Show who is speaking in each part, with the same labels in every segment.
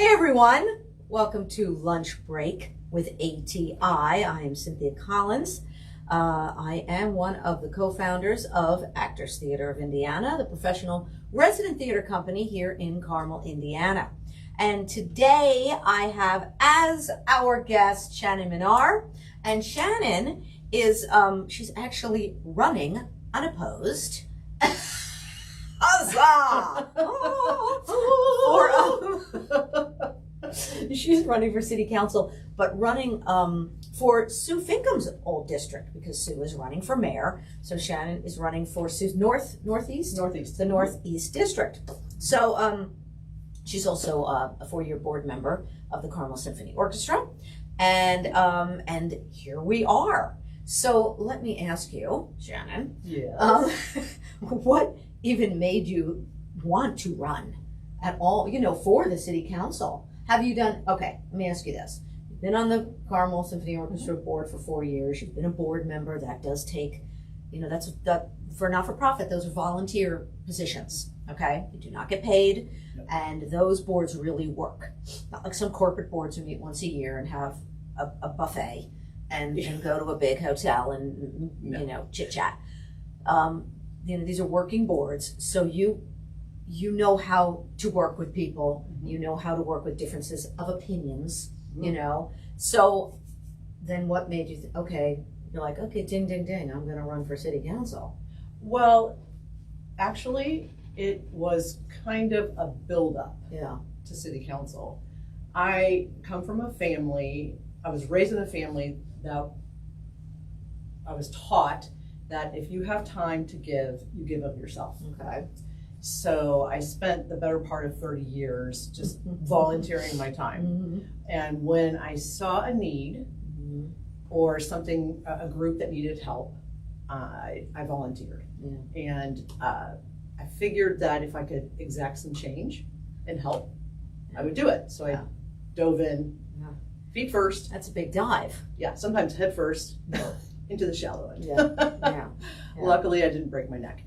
Speaker 1: Hey everyone, welcome to Lunch Break with ATI. I am Cynthia Collins. I am one of the co-founders of Actors Theater of Indiana, the professional resident theater company here in Carmel, Indiana. And today I have as our guest Shannon Minnear, and Shannon is she's actually running unopposed. Huzzah! She's running for city council, but running for Sue Finkam's old district, because Sue is running for mayor. So Shannon is running for Sue's northeast, the northeast district. So she's also a 4-year board member of the Carmel Symphony Orchestra, and here we are. So let me ask you, Shannon, what even made you want to run at all, for the city council? Have you done, okay, let me ask you this. You've been on the Carmel Symphony Orchestra board for 4 years. You've been a board member. That does take, that for not-for-profit, those are volunteer positions, okay? You do not get paid, and those boards really work. Not like some corporate boards who meet once a year and have a buffet and go to a big hotel and, chit-chat. These are working boards, so you know how to work with people, you know how to work with differences of opinions, So then what made you you're like, okay, ding, ding, ding, I'm gonna run for city council?
Speaker 2: Well, actually, it was kind of a build-up to city council. I come from a family, I was raised in a family that I was taught that if you have time to give, you give of yourself.
Speaker 1: Okay.
Speaker 2: So I spent the better part of 30 years just volunteering my time. And when I saw a need or something, a group that needed help, I volunteered. And I figured that if I could exact some change and help, I would do it. So I dove in, feet first.
Speaker 1: That's a big dive.
Speaker 2: Yeah, sometimes head first into the shallow end.
Speaker 1: Yeah.
Speaker 2: Luckily, I didn't break my neck.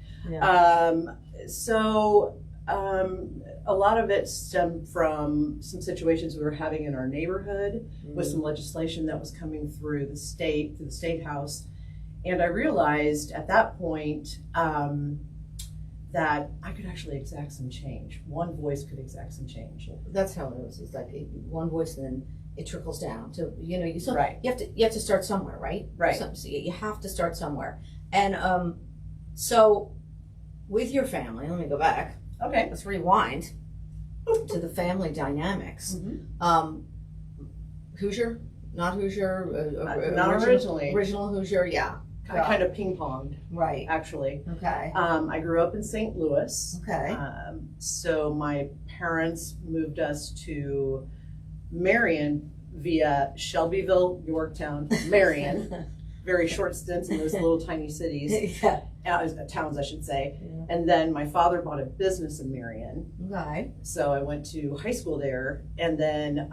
Speaker 2: A lot of it stemmed from some situations we were having in our neighborhood with some legislation that was coming through the state house. And I realized at that point that I could actually exact some change. One voice could exact some change.
Speaker 1: That's how it is. It's like one voice, and then it trickles down to you have to start somewhere, right? So you have to start somewhere. And so with your family, let me go back.
Speaker 2: Okay.
Speaker 1: Let's rewind to the family dynamics. Hoosier, not Hoosier,
Speaker 2: not originally.
Speaker 1: Original Hoosier,
Speaker 2: I kind of ping-ponged,
Speaker 1: right?
Speaker 2: Actually.
Speaker 1: Okay.
Speaker 2: I grew up in St. Louis.
Speaker 1: Okay.
Speaker 2: So my parents moved us to Marion via Shelbyville, Yorktown, Marion. Very short stints in those little tiny cities, towns, I should say. And then my father bought a business in Marion.
Speaker 1: Okay.
Speaker 2: So I went to high school there, and then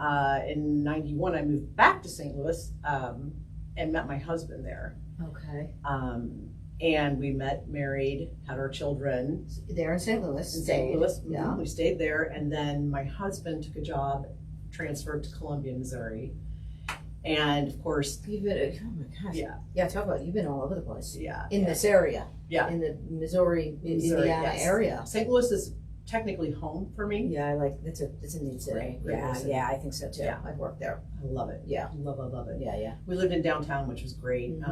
Speaker 2: in '91 I moved back to St. Louis and met my husband there.
Speaker 1: Okay.
Speaker 2: And we met, married, had our children.
Speaker 1: There in St. Louis.
Speaker 2: In St. Louis,
Speaker 1: yeah.
Speaker 2: We stayed there, and then my husband took a job, transferred to Columbia, Missouri. And of course,
Speaker 1: you've been, oh my gosh. Talk about, you've been all over the place. In this area. In the Missouri, Indiana area.
Speaker 2: St. Louis is technically home for me.
Speaker 1: Yeah, it's a neat city.
Speaker 2: Great
Speaker 1: I think so too. Yeah. I've worked there.
Speaker 2: I love it.
Speaker 1: Yeah.
Speaker 2: Love it.
Speaker 1: Yeah.
Speaker 2: We lived in downtown, which was great. In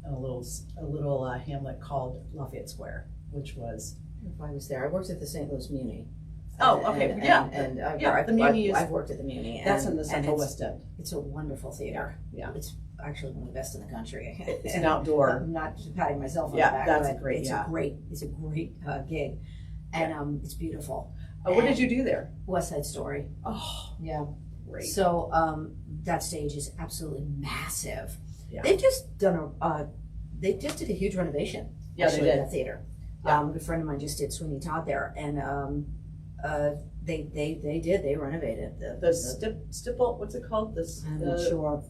Speaker 2: a little hamlet called Lafayette Square, which was.
Speaker 1: If I was there, I worked at the St. Louis Muni.
Speaker 2: The Muni
Speaker 1: I've worked at the Muni.
Speaker 2: That's in the Central West End.
Speaker 1: It's a wonderful theater.
Speaker 2: Yeah.
Speaker 1: It's actually one of the best in the country.
Speaker 2: It's an outdoor.
Speaker 1: I'm not patting myself on the back.
Speaker 2: That's
Speaker 1: but
Speaker 2: great.
Speaker 1: It's a great gig, and it's beautiful.
Speaker 2: What did you do there?
Speaker 1: West Side Story.
Speaker 2: Oh,
Speaker 1: yeah,
Speaker 2: great.
Speaker 1: So that stage is absolutely massive.
Speaker 2: Yeah.
Speaker 1: They've just done they just did a huge renovation.
Speaker 2: Yeah, they did.
Speaker 1: That theater.
Speaker 2: Yeah.
Speaker 1: A good friend of mine just did Sweeney Todd there, and they renovated the
Speaker 2: stipple. What's it called?
Speaker 1: I'm not sure.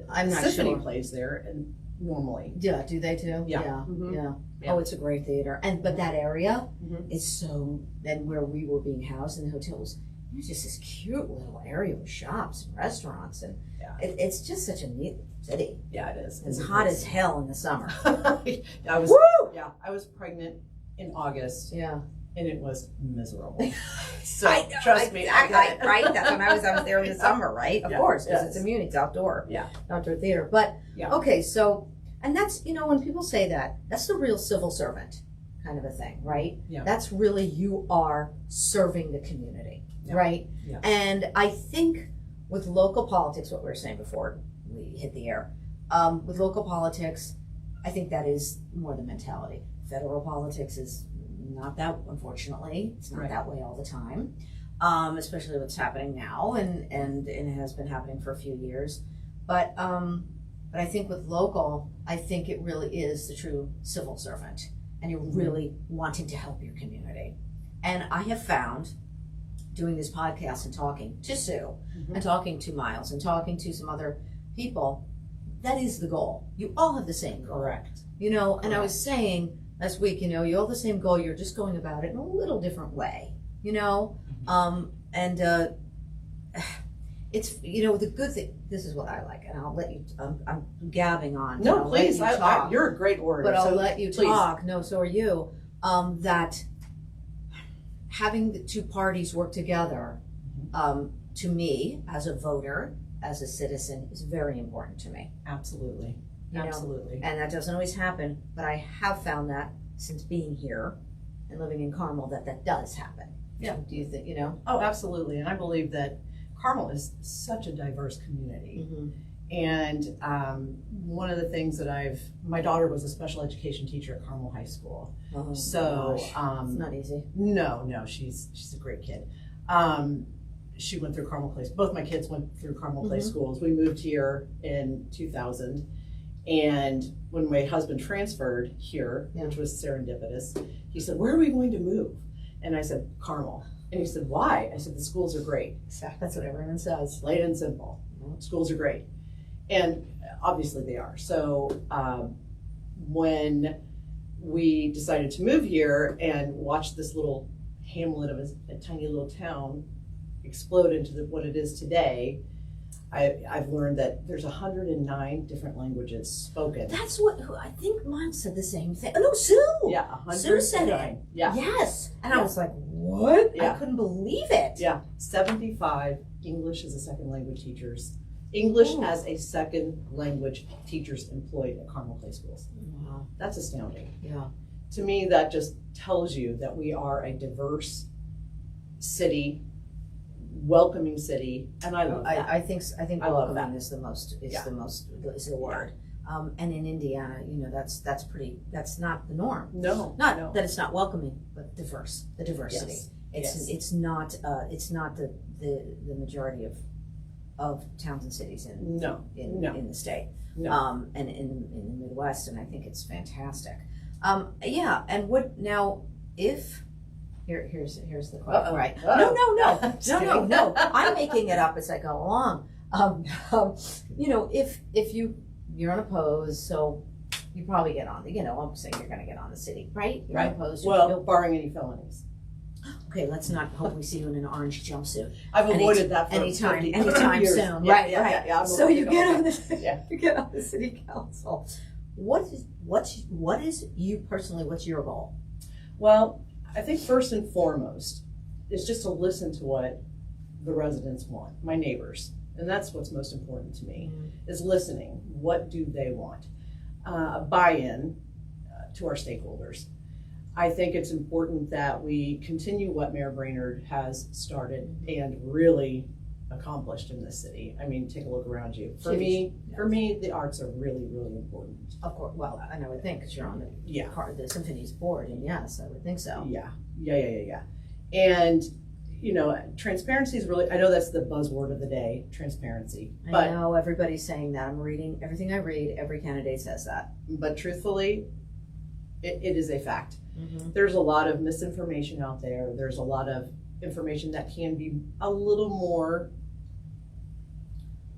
Speaker 1: I'm not
Speaker 2: Symphony
Speaker 1: sure.
Speaker 2: plays there, and normally.
Speaker 1: Yeah, do they too?
Speaker 2: Yeah.
Speaker 1: Yeah. Oh, it's a great theater, but that area is so. Then where we were being housed in the hotel was It's just this cute little area with shops and restaurants, and
Speaker 2: Yeah.
Speaker 1: it's just such a neat city.
Speaker 2: Yeah, it is.
Speaker 1: It's hot as hell in the summer.
Speaker 2: I was
Speaker 1: Woo!
Speaker 2: Yeah, I was pregnant in August
Speaker 1: Yeah.
Speaker 2: and it was miserable. So
Speaker 1: I know,
Speaker 2: trust me, I get it.
Speaker 1: right? That's when I was there in the summer, right? Of
Speaker 2: Yeah,
Speaker 1: course, because
Speaker 2: yes.
Speaker 1: it's Munich, it's outdoor.
Speaker 2: Yeah.
Speaker 1: Outdoor theater. But,
Speaker 2: Yeah.
Speaker 1: okay, so, and that's, when people say that, that's the real civil servant kind of a thing, right?
Speaker 2: Yeah.
Speaker 1: That's really, you are serving the community,
Speaker 2: Yeah.
Speaker 1: right?
Speaker 2: Yeah.
Speaker 1: And I think with local politics, what we were saying before we hit the air, with local politics, I think that is more the mentality. Federal politics is not that, unfortunately, it's not
Speaker 2: Right.
Speaker 1: that way all the time, especially what's happening now, and it has been happening for a few years. But I think with local, I think it really is the true civil servant, and you're really wanting to help your community. And I have found, doing this podcast and talking to Sue, and talking to Miles, and talking to some other people, that is the goal. You all have the same goal.
Speaker 2: Correct.
Speaker 1: And I was saying last week, you all have the same goal, you're just going about it in a little different way, it's, the good thing, this is what I like, and I'll let you, I'm gabbing on.
Speaker 2: No,
Speaker 1: I'll let
Speaker 2: please.
Speaker 1: you talk,
Speaker 2: You're a great orator.
Speaker 1: but I'll
Speaker 2: so
Speaker 1: let you
Speaker 2: please.
Speaker 1: talk. No, so are you. That having the two parties work together, to me, as a voter, as a citizen, is very important to me.
Speaker 2: Absolutely. Absolutely.
Speaker 1: And that doesn't always happen, but I have found that since being here and living in Carmel, that does happen.
Speaker 2: Yeah.
Speaker 1: Do you think,
Speaker 2: Oh, absolutely. And I believe that Carmel is such a diverse community.
Speaker 1: Mm-hmm.
Speaker 2: And one of the things that my daughter was a special education teacher at Carmel High School.
Speaker 1: Oh,
Speaker 2: So,
Speaker 1: gosh. It's not easy.
Speaker 2: No, she's a great kid. She went through Carmel Place. Both my kids went through Carmel Place schools. We moved here in 2000. And when my husband transferred here, which was serendipitous, he said, "Where are we going to move?" And I said, "Carmel." And he said, "Why?" I said, "The schools are great."
Speaker 1: That's what everyone says.
Speaker 2: Plain and simple. Schools are great. And obviously they are. So when we decided to move here and watch this little hamlet of a tiny little town explode into what it is today, I've learned that there's 109 different languages spoken.
Speaker 1: That's what I think Miles said the same thing. Oh, no, Sue.
Speaker 2: Yeah,
Speaker 1: Sue said it.
Speaker 2: Yeah.
Speaker 1: Yes. And I was like, what?
Speaker 2: Yeah.
Speaker 1: I couldn't believe it.
Speaker 2: Yeah. 75 English as a second language teachers. English
Speaker 1: Ooh.
Speaker 2: as a second language teachers employed at Carmel Play Schools.
Speaker 1: Wow.
Speaker 2: That's astounding.
Speaker 1: Yeah.
Speaker 2: To me, that just tells you that we are a diverse city, welcoming city, and I love that.
Speaker 1: I think
Speaker 2: I love
Speaker 1: welcoming
Speaker 2: that.
Speaker 1: is the most
Speaker 2: Yeah.
Speaker 1: is the word. And in Indiana, that's not the norm.
Speaker 2: No,
Speaker 1: Not
Speaker 2: no.
Speaker 1: that it's not welcoming, but diverse. The diversity.
Speaker 2: Yes.
Speaker 1: It's not the majority of towns and cities in
Speaker 2: No,
Speaker 1: the state.
Speaker 2: no.
Speaker 1: And in the Midwest, and I think it's fantastic. And what now if here's the question.
Speaker 2: Uh-oh.
Speaker 1: Right.
Speaker 2: Uh-oh.
Speaker 1: No. I'm making it up as I go along. If you're unopposed, so you probably get on. I'm saying you're going to get on the city, right? You're
Speaker 2: Right.
Speaker 1: unopposed.
Speaker 2: Well, barring any felonies.
Speaker 1: Okay, let's not hope we see you in an orange jumpsuit
Speaker 2: I've avoided that for
Speaker 1: anytime
Speaker 2: 50
Speaker 1: soon.
Speaker 2: years.
Speaker 1: Right, right.
Speaker 2: Yeah,
Speaker 1: So you get on
Speaker 2: Yeah.
Speaker 1: you get on the city council. What's you personally? What's your goal?
Speaker 2: Well, I think first and foremost is just to listen to what the residents want, my neighbors, and that's what's most important to me, is listening. What do they want? Buy-in to our stakeholders. I think it's important that we continue what Mayor Brainerd has started and really accomplished in this city. I mean, take a look around you. For me, the arts are really, really important.
Speaker 1: Of course. Well, and I would think because you're on
Speaker 2: Yeah.
Speaker 1: the symphony's board, and yes, I would think so.
Speaker 2: Yeah. And transparency is really, I know that's the buzzword of the day, transparency.
Speaker 1: I know everybody's saying that. I'm reading everything I read. Every candidate says that.
Speaker 2: But truthfully, it is a fact.
Speaker 1: Mm-hmm.
Speaker 2: There's a lot of misinformation out there. There's a lot of information that can be a little more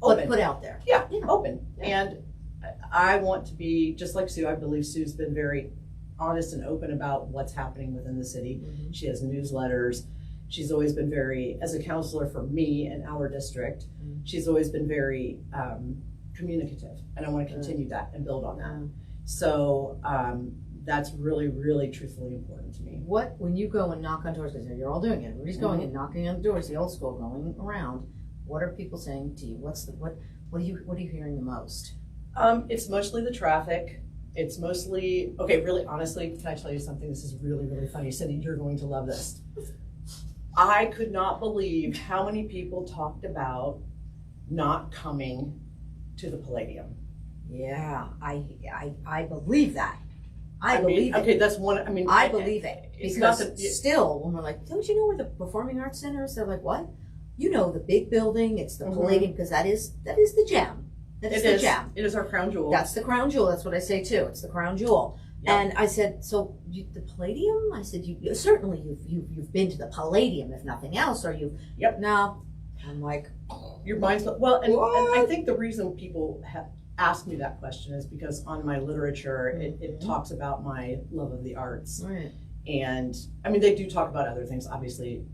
Speaker 2: open.
Speaker 1: Put out there.
Speaker 2: Yeah, open.
Speaker 1: Yeah.
Speaker 2: And I want to be, just like Sue, I believe Sue's been very honest and open about what's happening within the city.
Speaker 1: Mm-hmm.
Speaker 2: She has newsletters. She's always been very, as a counselor for me in our district, she's always been very communicative, and I want to continue that and build on that. So that's really, really truthfully important to me.
Speaker 1: When you go and knock on doors, because you're all doing it, everybody's going and knocking on the doors, the old school, going around, what are people saying to you? What are you hearing the most?
Speaker 2: It's mostly the traffic. It's mostly, okay, really honestly, can I tell you something? This is really, really funny. Cindy, you're going to love this. I could not believe how many people talked about not coming to the Palladium.
Speaker 1: Yeah, I believe that. I believe it.
Speaker 2: Okay, that's one,
Speaker 1: I believe it. Because
Speaker 2: not
Speaker 1: still, when we're like, don't you know where the Performing Arts Center is? They're like, what? You know, the big building, it's the Palladium, because that is the gem. That is the gem.
Speaker 2: It is our crown jewel.
Speaker 1: That's the crown jewel. That's what I say too. It's the crown jewel. Yep. And I said, so the Palladium? I said, certainly you've been to the Palladium, if nothing else, or you?
Speaker 2: Yep.
Speaker 1: No. I'm like,
Speaker 2: your mind's well, and I think the reason people have asked me that question is because on my literature it talks about my love of the arts,
Speaker 1: right.
Speaker 2: And they do talk about other things, obviously,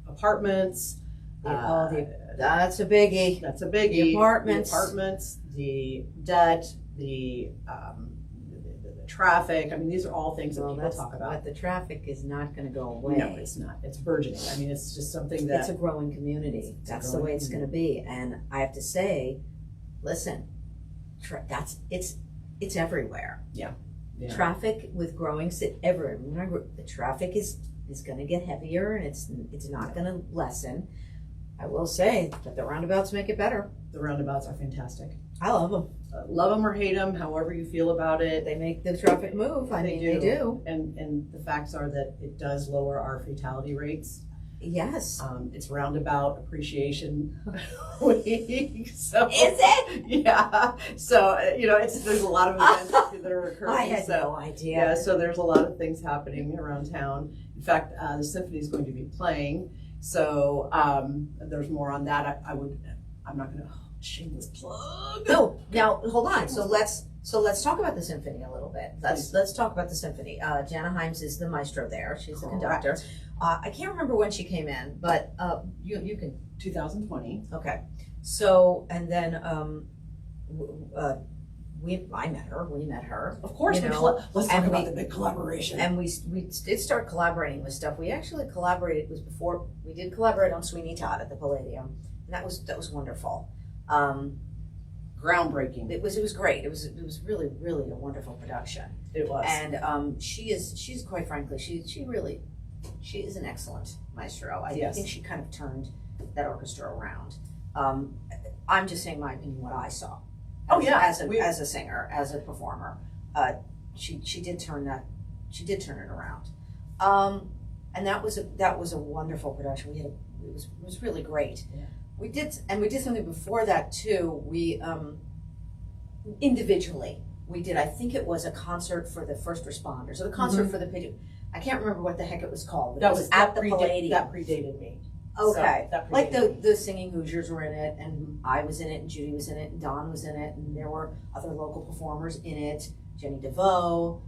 Speaker 2: apartments.
Speaker 1: That's a biggie.
Speaker 2: That's a biggie.
Speaker 1: The apartments,
Speaker 2: the debt, the traffic. These are all things that people talk about.
Speaker 1: But the traffic is not going to go away.
Speaker 2: No, it's not. It's burgeoning. It's just something that...
Speaker 1: It's a growing community. That's the way it's going to be. And I have to say, listen, it's everywhere.
Speaker 2: Yeah.
Speaker 1: Traffic with growing everywhere. The traffic is going to get heavier, and it's not going to lessen. I will say that the roundabouts make it better.
Speaker 2: The roundabouts are fantastic.
Speaker 1: I love them.
Speaker 2: Love them or hate them, however you feel about it.
Speaker 1: They make the traffic move. They do.
Speaker 2: And the facts are that it does lower our fatality rates.
Speaker 1: Yes.
Speaker 2: It's Roundabout Appreciation Week. So,
Speaker 1: is it?
Speaker 2: Yeah. So, there's a lot of events that are occurring.
Speaker 1: I had no idea.
Speaker 2: Yeah, so there's a lot of things happening around town. In fact, the symphony is going to be playing. So there's more on that. I'm not going to shameless plug.
Speaker 1: No, now hold on. So let's talk about the symphony a little bit. Let's talk about the symphony. Jana Himes is the maestro there. She's the conductor. I can't remember when she came in, but you can.
Speaker 2: 2020.
Speaker 1: Okay. So and then I met her. We met her.
Speaker 2: Of course. Let's talk about the big collaboration.
Speaker 1: And we did start collaborating with stuff. We actually collaborated. It was before we did collaborate on Sweeney Todd at the Palladium, and that was wonderful.
Speaker 2: Groundbreaking.
Speaker 1: It was great. It was really, really a wonderful production.
Speaker 2: It was.
Speaker 1: And she's quite frankly she is an excellent maestro. I think she kind of turned that orchestra around. I'm just saying my opinion, what I saw. As a singer, as a performer, she did turn it around, and that was a wonderful production. It was really great.
Speaker 2: Yeah. We did
Speaker 1: something before that too. We individually we did. I think it was a concert for the first responders, or the concert for the pigeon. I can't remember what the heck it was called. But it was at the Palladium.
Speaker 2: That predated me.
Speaker 1: Okay,
Speaker 2: so
Speaker 1: like the singing Hoosiers were in it, and I was in it, and Judy was in it, and Don was in it, and there were other local performers in it. Jenny DeVoe.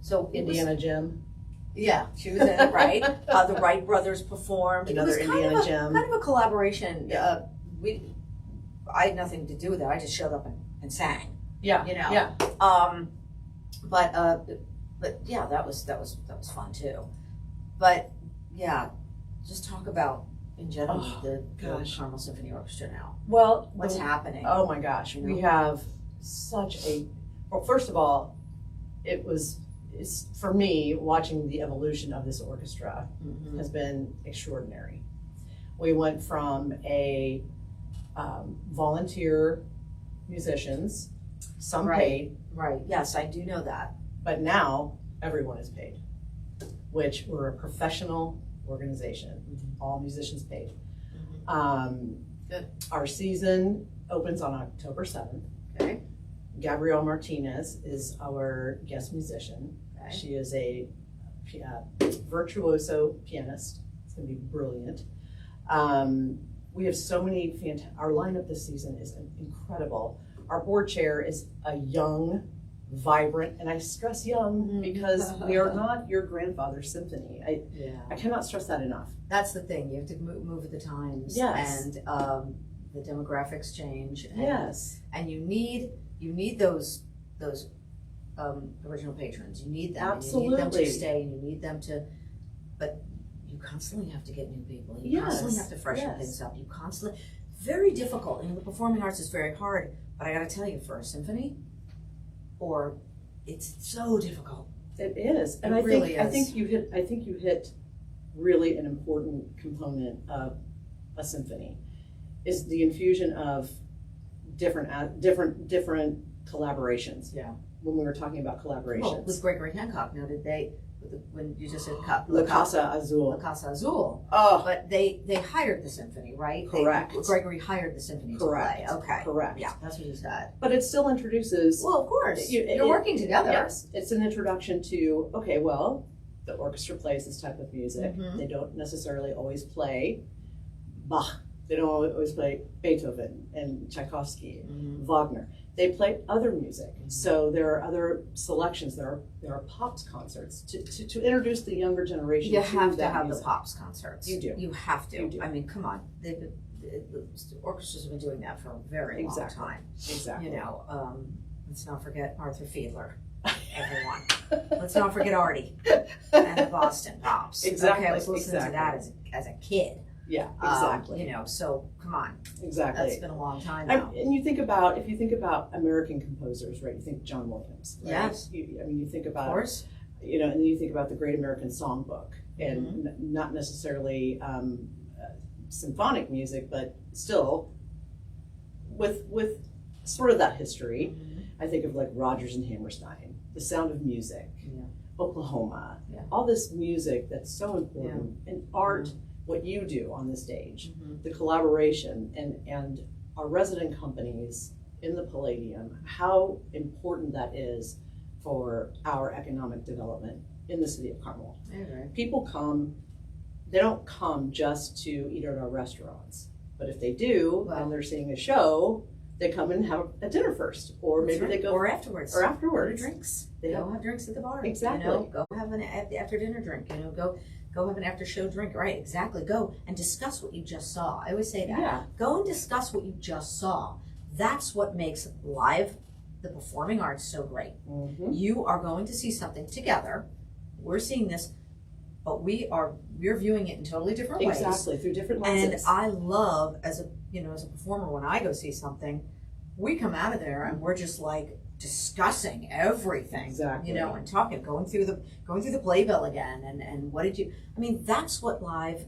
Speaker 1: So
Speaker 2: Indiana Jim.
Speaker 1: Yeah, she was in it, right? The Wright brothers performed.
Speaker 2: Another Indiana Jim.
Speaker 1: Kind of a collaboration. Yeah. I had nothing to do with it. I just showed up and sang.
Speaker 2: Yeah.
Speaker 1: Yeah. But yeah, that was fun too. But yeah. Just talk about, in general, the Carmel Symphony Orchestra now.
Speaker 2: Well,
Speaker 1: what's happening?
Speaker 2: Oh my gosh, we have well, first of all, it's for me, watching the evolution of this orchestra has been extraordinary. We went from a volunteer musicians, some paid.
Speaker 1: Right, yes, I do know that.
Speaker 2: But now everyone is paid, which we're a professional organization, all musicians paid. Our season opens on October 7th.
Speaker 1: Okay.
Speaker 2: Gabrielle Martinez is our guest musician. Okay. She is a virtuoso pianist. It's going to be brilliant. We have so many our lineup this season is incredible. Our board chair is a young vibrant, and I stress young because we are not your grandfather's symphony. I cannot stress that enough.
Speaker 1: That's the thing. You have to move with the times.
Speaker 2: Yes.
Speaker 1: And the demographics change. And,
Speaker 2: Yes.
Speaker 1: And you need those original patrons. You need them.
Speaker 2: Absolutely.
Speaker 1: And you need them to stay, and you need them to. But you constantly have to get new people. You constantly have to freshen things up. You constantly. Very difficult. And the performing arts is very hard. But I got to tell you, for a symphony, it's so difficult.
Speaker 2: It is, and
Speaker 1: It really is.
Speaker 2: I think you hit really an important component of a symphony, is the infusion of different collaborations.
Speaker 1: Yeah.
Speaker 2: When we were talking about collaborations,
Speaker 1: Well, with Gregory Hancock, now did they? When you just said
Speaker 2: La Casa Azul.
Speaker 1: La Casa Azul.
Speaker 2: Oh,
Speaker 1: But they hired the symphony, right?
Speaker 2: Correct.
Speaker 1: Gregory hired the symphony
Speaker 2: Correct.
Speaker 1: to play. Okay.
Speaker 2: Correct.
Speaker 1: Yeah, that's what he said.
Speaker 2: but it still introduces.
Speaker 1: Well, of course.
Speaker 2: You're
Speaker 1: You're working together.
Speaker 2: Yes, it's an introduction to, okay, well, the orchestra plays this type of music.
Speaker 1: Mhm.
Speaker 2: They don't necessarily always play Bach. They don't always play Beethoven and Tchaikovsky,
Speaker 1: Mhm.
Speaker 2: Wagner. They play other music. So there are other selections. There are Pops concerts to introduce the younger generation.
Speaker 1: You have to
Speaker 2: that
Speaker 1: have
Speaker 2: music.
Speaker 1: the Pops concerts.
Speaker 2: You do.
Speaker 1: You have to.
Speaker 2: You do.
Speaker 1: I mean, come on. The orchestras have been doing that for a very long time.
Speaker 2: Exactly.
Speaker 1: You know, let's not forget Arthur Fiedler. Everyone. Let's not forget Artie and the Boston Pops.
Speaker 2: Exactly.
Speaker 1: Okay, I was listening to that
Speaker 2: Exactly.
Speaker 1: as a kid.
Speaker 2: Yeah, exactly.
Speaker 1: You know, so come on.
Speaker 2: Exactly.
Speaker 1: That's been a long time now.
Speaker 2: And if you think about American composers, right? You think John Williams. Right?
Speaker 1: Yes.
Speaker 2: You think
Speaker 1: Of
Speaker 2: about,
Speaker 1: course.
Speaker 2: and then you think about the Great American Songbook, and not necessarily symphonic music, but still with sort of that history. I think of like Rodgers and Hammerstein, The Sound of Music, Oklahoma, all this music that's so important, and art. What you do on the stage, the collaboration, and our resident companies in the Palladium, how important that is for our economic development in the city of Carmel.
Speaker 1: Okay.
Speaker 2: People come, they don't come just to eat at our restaurants, but if they do, and they're seeing a show, they come and have a dinner first, or maybe they go,
Speaker 1: or afterwards.
Speaker 2: or afterwards.
Speaker 1: Go to drinks.
Speaker 2: They
Speaker 1: Go have drinks at the bar.
Speaker 2: Exactly.
Speaker 1: You know, go have an after dinner drink. You know, go have an after show drink. Right, exactly. Go and discuss what you just saw. I always say that.
Speaker 2: Yeah.
Speaker 1: Go and discuss what you just saw. That's what makes live, the performing arts, so great. You are going to see something together. We're seeing this, but we're viewing it in totally different ways.
Speaker 2: Exactly, through different
Speaker 1: And
Speaker 2: lenses.
Speaker 1: I love, as a performer, when I go see something, we come out of there and we're just like discussing everything,
Speaker 2: Exactly.
Speaker 1: you know, and talking, going through the playbill again, and what did you? I mean, that's what live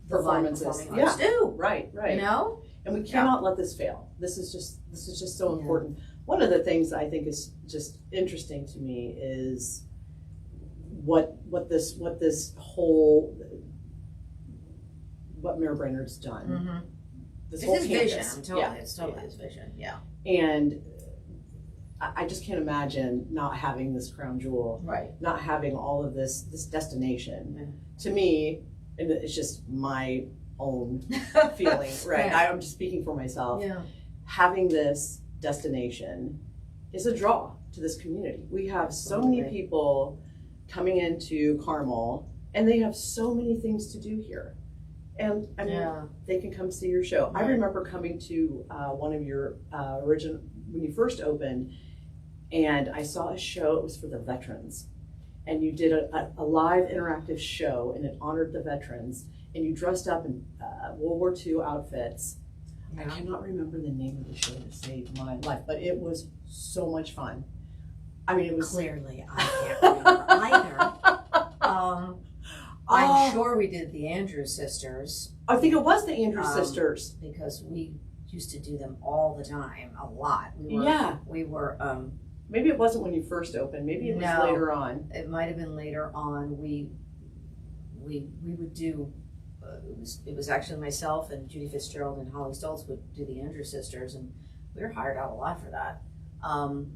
Speaker 2: Performances,
Speaker 1: performing arts do.
Speaker 2: Right.
Speaker 1: You know,
Speaker 2: And we cannot let this fail. This is just so important. One of the things I think is just interesting to me is what Mayor Brainerd's done. This
Speaker 1: it's
Speaker 2: whole
Speaker 1: his
Speaker 2: campus.
Speaker 1: vision. It's totally his vision. Yeah.
Speaker 2: And I just can't imagine not having this crown jewel,
Speaker 1: Right.
Speaker 2: not having all of this destination. To me, and it's just my own feeling, right?
Speaker 1: Yeah.
Speaker 2: I'm just speaking for myself.
Speaker 1: Yeah.
Speaker 2: Having this destination is a draw to this community. We have so many people coming into Carmel, and they have so many things to do here. And I mean, they can come see your show.
Speaker 1: Right.
Speaker 2: I remember coming to one of your original, when you first opened, and I saw a show. It was for the veterans, and you did a live interactive show, and it honored the veterans. And you dressed up in World War II outfits. I cannot remember the name of the show to save my life, but it was so much fun. I mean, it was
Speaker 1: Clearly, I can't remember either. I'm sure we did the Andrews Sisters.
Speaker 2: I think it was the Andrews Sisters.
Speaker 1: Because we used to do them all the time, a lot. We were.
Speaker 2: Maybe it wasn't when you first opened. Maybe it was later on.
Speaker 1: It might have been later on. We would do. It was actually myself and Judy Fitzgerald and Holly Stoltz would do the Andrews Sisters, and we were hired out a lot for that.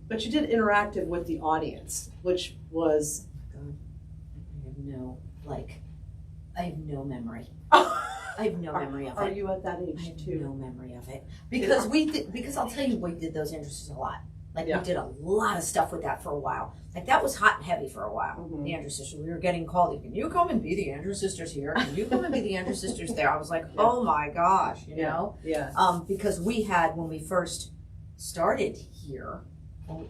Speaker 2: But you did interactive with the audience, which was.
Speaker 1: God, I have no memory. I have no memory of it.
Speaker 2: Are you at that age
Speaker 1: I have
Speaker 2: too?
Speaker 1: no memory of it because I'll tell you, we did those Andrews a lot. Like
Speaker 2: Yeah.
Speaker 1: we did a lot of stuff with that for a while. Like that was hot and heavy for a while.
Speaker 2: Mhm.
Speaker 1: The Andrews Sisters. We were getting called. Can you come and be the Andrews Sisters here? Can you come and be the Andrews Sisters there? I was like, oh my gosh, you know.
Speaker 2: Yeah.
Speaker 1: Because we had when we first started here,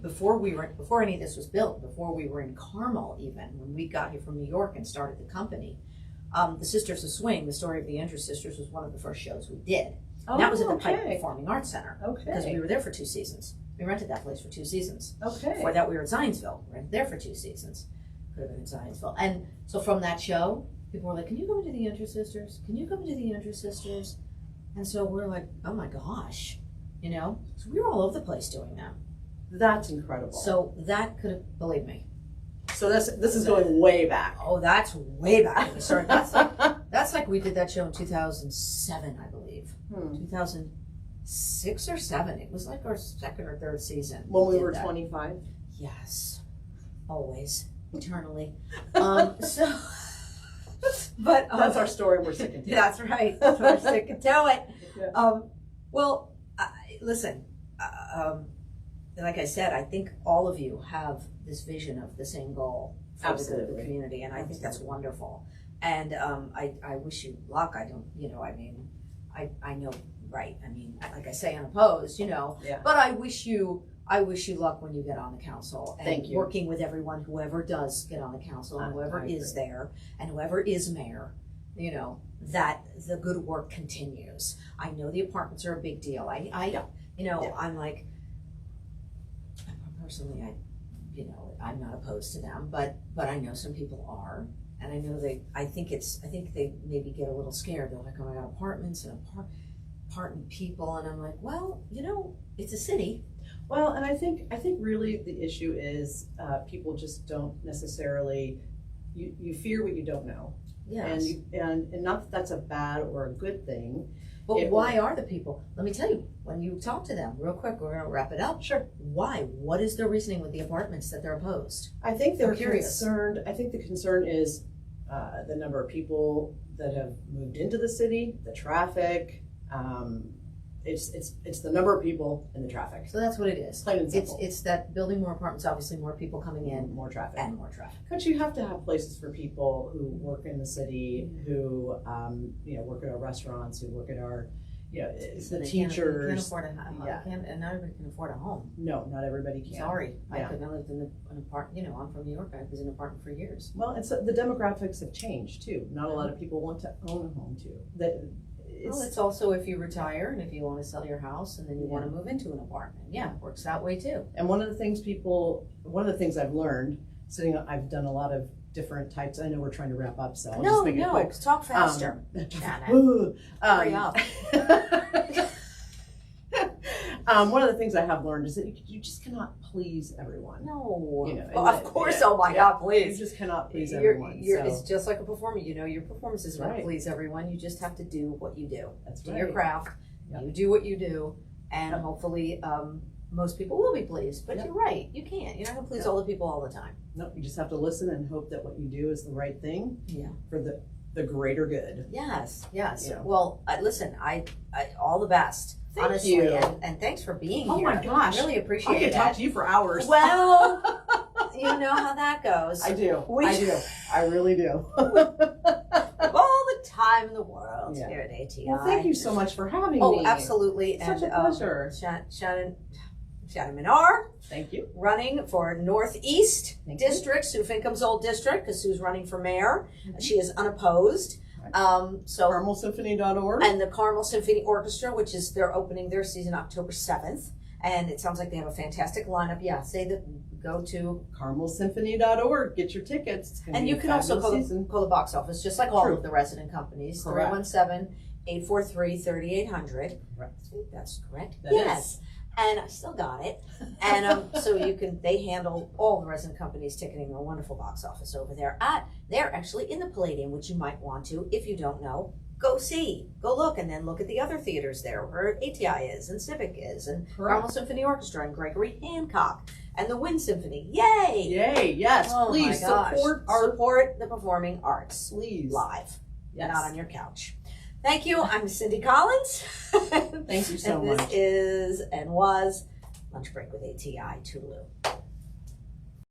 Speaker 1: before any of this was built, before we were in Carmel, even when we got here from New York and started the company, the Sisters of Swing, the story of the Andrews Sisters, was one of the first shows we did. And that was at the Pike Performing Arts Center. Because we were there for 2 seasons. We rented that place for 2 seasons.
Speaker 2: Okay.
Speaker 1: Before that, we were at Zionsville. We rented there for 2 seasons. Could have been in Zionsville. And so from that show, people were like, can you come into the Andrews Sisters? Can you come into the Andrews Sisters? And so we're like, oh my gosh, you know? So we were all over the place doing that.
Speaker 2: That's incredible.
Speaker 1: So that could have, believe me.
Speaker 2: So this is going way back.
Speaker 1: Oh, that's way back when we started. That's like we did that show in 2007, I believe. 2006 or 7. It was like our 2nd or 3rd season.
Speaker 2: When we were
Speaker 1: did that.
Speaker 2: 25.
Speaker 1: Yes, always, eternally. But
Speaker 2: That's our story. We're sick and tired.
Speaker 1: That's right. We're sick and to it.
Speaker 2: Yeah.
Speaker 1: Well, listen. Like I said, I think all of you have this vision of the same goal for
Speaker 2: Absolutely.
Speaker 1: the community, and I think that's wonderful. And I wish you luck. I don't, you know, I mean, I know, right? I mean, like I say, unopposed, you know.
Speaker 2: Yeah.
Speaker 1: But I wish you luck when you get on the council. And
Speaker 2: Thank you.
Speaker 1: Working with everyone, whoever does get on the council, and whoever
Speaker 2: I
Speaker 1: is
Speaker 2: agree.
Speaker 1: there, and whoever is mayor, you know, that the good work continues. I know the apartments are a big deal. You know,
Speaker 2: Yeah.
Speaker 1: I'm like, personally, I'm not opposed to them, but I know some people are, and I know I think they maybe get a little scared. They're like, oh, I got apartments and apartment people, and I'm like, well, you know, it's a city.
Speaker 2: Well, and I think really the issue is people just don't necessarily, you fear what you don't know.
Speaker 1: Yes.
Speaker 2: And not that that's a bad or a good thing.
Speaker 1: But why are the people? Let me tell you, when you talk to them, real quick, we're going to wrap it up.
Speaker 2: Sure.
Speaker 1: Why? What is their reasoning with the apartments that they're opposed?
Speaker 2: I think they're
Speaker 1: I'm curious.
Speaker 2: concerned. I think the concern is the number of people that have moved into the city, the traffic. It's the number of people and the traffic.
Speaker 1: So that's what it is.
Speaker 2: Plain and simple.
Speaker 1: It's that building more apartments, obviously more people coming in,
Speaker 2: More traffic.
Speaker 1: and more traffic.
Speaker 2: But you have to have places for people who work in the city, who work at our restaurants, who work at our
Speaker 1: So
Speaker 2: the
Speaker 1: they
Speaker 2: teachers.
Speaker 1: can't afford a home.
Speaker 2: Yeah.
Speaker 1: And not everybody can afford a home.
Speaker 2: No, not everybody can.
Speaker 1: Sorry,
Speaker 2: Yeah.
Speaker 1: I couldn't. I lived in an apartment. You know, I'm from New York. I was in an apartment for years.
Speaker 2: Well, it's the demographics have changed too. Not a lot of people want to own a home too.
Speaker 1: It's also if you retire and if you want to sell your house and then you want to move into an apartment. Yeah, it works that way too.
Speaker 2: And one of the things I've learned, I've done a lot of different types. I know we're trying to wrap up, so I'll just make it quick.
Speaker 1: Talk faster. Shannon. Hurry up.
Speaker 2: One of the things I have learned is that you just cannot please everyone.
Speaker 1: No.
Speaker 2: You know,
Speaker 1: Oh,
Speaker 2: and
Speaker 1: of course. Oh my God,
Speaker 2: You
Speaker 1: please.
Speaker 2: just cannot please everyone.
Speaker 1: It's just like a performer. You know, your performance is not
Speaker 2: Right.
Speaker 1: to please everyone. You just have to do what you do.
Speaker 2: That's
Speaker 1: Do
Speaker 2: right.
Speaker 1: your craft.
Speaker 2: Yep.
Speaker 1: You do what you do, and
Speaker 2: Yep.
Speaker 1: hopefully, most people will be pleased. But
Speaker 2: Yep.
Speaker 1: you're right. You can't. You're not going to please
Speaker 2: Yep.
Speaker 1: all the people all the time.
Speaker 2: No, you just have to listen and hope that what you do is the right thing
Speaker 1: Yeah.
Speaker 2: for the greater good.
Speaker 1: Yes. Yes.
Speaker 2: Yeah.
Speaker 1: Well, listen. I all the best.
Speaker 2: Thank
Speaker 1: honestly,
Speaker 2: you.
Speaker 1: And thanks for being
Speaker 2: Oh
Speaker 1: here.
Speaker 2: my gosh.
Speaker 1: Really
Speaker 2: I
Speaker 1: appreciate
Speaker 2: could
Speaker 1: it.
Speaker 2: talk to you for hours.
Speaker 1: Well, you know how that goes.
Speaker 2: I do.
Speaker 1: We-
Speaker 2: I do. I really do.
Speaker 1: All the time in the world
Speaker 2: Yeah.
Speaker 1: here at ATI.
Speaker 2: Well, thank you so much for having
Speaker 1: Oh,
Speaker 2: me.
Speaker 1: absolutely.
Speaker 2: Such
Speaker 1: and,
Speaker 2: a pleasure.
Speaker 1: Shannon Minnear,
Speaker 2: Thank you.
Speaker 1: running for Northeast
Speaker 2: Thank you.
Speaker 1: District, Sue Finkam's old district, because Sue's running for mayor.
Speaker 2: Mhm.
Speaker 1: She is unopposed. So
Speaker 2: CarmelSymphony.org.
Speaker 1: and the Carmel Symphony Orchestra, which is they're opening their season October 7th, and it sounds like they have a fantastic lineup. Yeah, say that go to,
Speaker 2: CarmelSymphony.org. Get your tickets. It's gonna
Speaker 1: and
Speaker 2: be
Speaker 1: you
Speaker 2: a
Speaker 1: can also
Speaker 2: fabulous season.
Speaker 1: call the box office, just like all
Speaker 2: True.
Speaker 1: of the resident companies.
Speaker 2: Correct.
Speaker 1: 317-843-3800.
Speaker 2: Correct.
Speaker 1: I think that's correct.
Speaker 2: That
Speaker 1: yes. And I still got it. And so they handle all the resident companies ticketing, a wonderful box office over there. They're actually in the Palladium, which you might want to, if you don't know, go look, and then look at the other theaters there where ATI is and Civic is and Carmel Symphony Orchestra and Gregory Hancock and the Wind Symphony. Yay!
Speaker 2: Yay, yes.
Speaker 1: Oh
Speaker 2: Please
Speaker 1: my gosh.
Speaker 2: support
Speaker 1: the performing arts.
Speaker 2: Please.
Speaker 1: Live.
Speaker 2: Yes.
Speaker 1: Not on your couch. Thank you. I'm Cindy Collins.
Speaker 2: Thank you so
Speaker 1: and
Speaker 2: much.
Speaker 1: this is and was lunch break with ATI, Toodaloo.